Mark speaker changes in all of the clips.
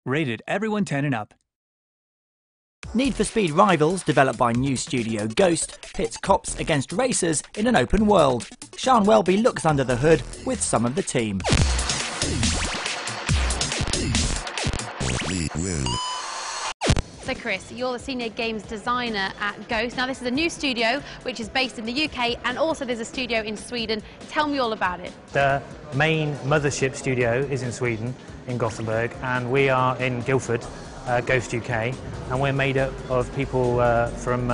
Speaker 1: Rated everyone 10 and up.
Speaker 2: Need for Speed Rivals, developed by new studio Ghost, pits cops against racers in an open world. Sean Welby looks under the hood with some of the team.
Speaker 3: So Chris, you're the Senior Games Designer at Ghost. Now this is a new studio which is based in the UK and also there's a studio in Sweden. Tell me all about it.
Speaker 4: The main mothership studio is in Sweden, in Gothenburg, and we are in Guildford, Ghost UK, and we're made up of people from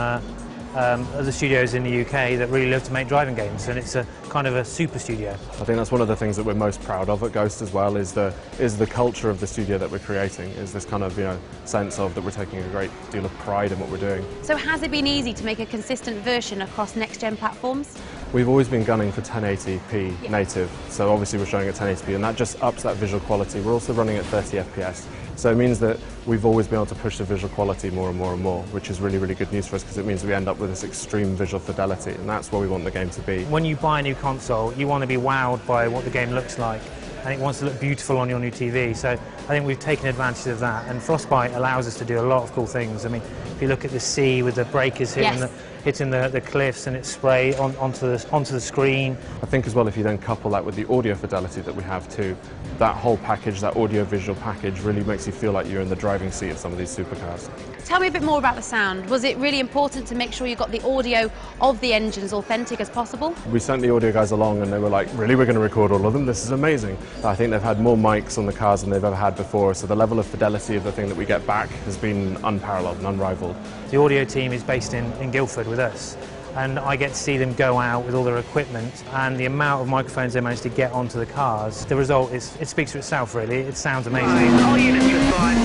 Speaker 4: other studios in the UK that really love to make driving games, and it's a kind of a super studio.
Speaker 5: I think that's one of the things that we're most proud of at Ghost as well, is the culture of the studio that we're creating, is this kind of sense of that we're taking a great deal of pride in what we're doing.
Speaker 3: So has it been easy to make a consistent version across next-gen platforms?
Speaker 5: We've always been gunning for 1080p native, so obviously we're showing at 1080p, and that just ups that visual quality. We're also running at 30 FPS, so it means that we've always been able to push the visual quality more and more and more, which is really, really good news for us, because it means we end up with this extreme visual fidelity, and that's where we want the game to be.
Speaker 4: When you buy a new console, you want to be wowed by what the game looks like, and it wants to look beautiful on your new TV, so I think we've taken advantage of that, and Frostbite allows us to do a lot of cool things. I mean, if you look at the sea with the breakers hitting the cliffs and it's spray onto the screen.
Speaker 5: I think as well, if you then couple that with the audio fidelity that we have too, that whole package, that audio-visual package, really makes you feel like you're in the driving seat of some of these supercars.
Speaker 3: Tell me a bit more about the sound. Was it really important to make sure you got the audio of the engine as authentic as possible?
Speaker 5: We sent the audio guys along and they were like, really, we're going to record all of them? This is amazing. I think they've had more mics on the cars than they've ever had before, so the level of fidelity of the thing that we get back has been unparalleled and unrivaled.
Speaker 4: The audio team is based in Guildford with us, and I get to see them go out with all their equipment, and the amount of microphones they manage to get onto the cars, the result it speaks for itself really. It sounds amazing.
Speaker 6: All units respond.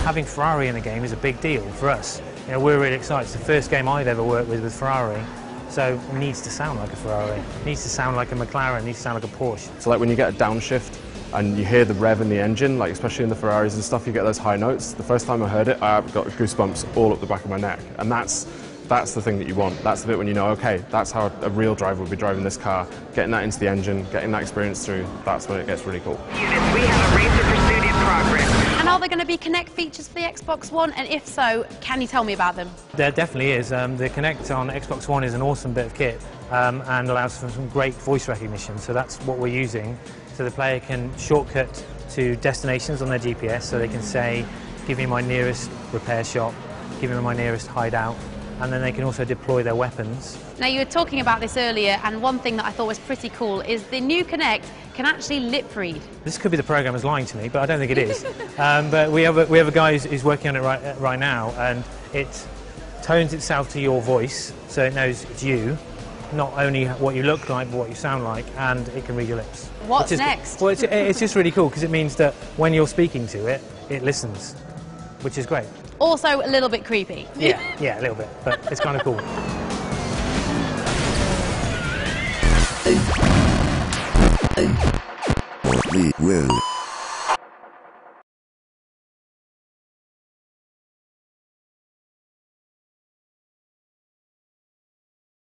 Speaker 4: Having Ferrari in the game is a big deal for us. We're really excited. It's the first game I've ever worked with Ferrari, so it needs to sound like a Ferrari. It needs to sound like a McLaren, it needs to sound like a Porsche.
Speaker 5: So like when you get a downshift and you hear the rev in the engine, like especially in the Ferraris and stuff, you get those high notes. The first time I heard it, I got goosebumps all up the back of my neck, and that's the thing that you want. That's the bit when you know, okay, that's how a real driver would be driving this car. Getting that into the engine, getting that experience through, that's when it gets really cool.
Speaker 6: Units, we have a racer pursuit in progress.
Speaker 3: And are there going to be Kinect features for the Xbox One? And if so, can you tell me about them?
Speaker 4: There definitely is. The Kinect on Xbox One is an awesome bit of kit and allows for some great voice recognition. So that's what we're using. So the player can shortcut to destinations on their GPS, so they can say, give me my nearest repair shop, give me my nearest hideout, and then they can also deploy their weapons.
Speaker 3: Now you were talking about this earlier, and one thing that I thought was pretty cool is the new Kinect can actually lip read.
Speaker 4: This could be the programmers lying to me, but I don't think it is. But we have a guy who's working on it right now, and it tones itself to your voice, so it knows it's you, not only what you look like, but what you sound like, and it can read your lips.
Speaker 3: What's next?
Speaker 4: Well, it's just really cool, because it means that when you're speaking to it, it listens, which is great.
Speaker 3: Also a little bit creepy.
Speaker 4: Yeah, a little bit, but it's kind of cool.
Speaker 7: We will.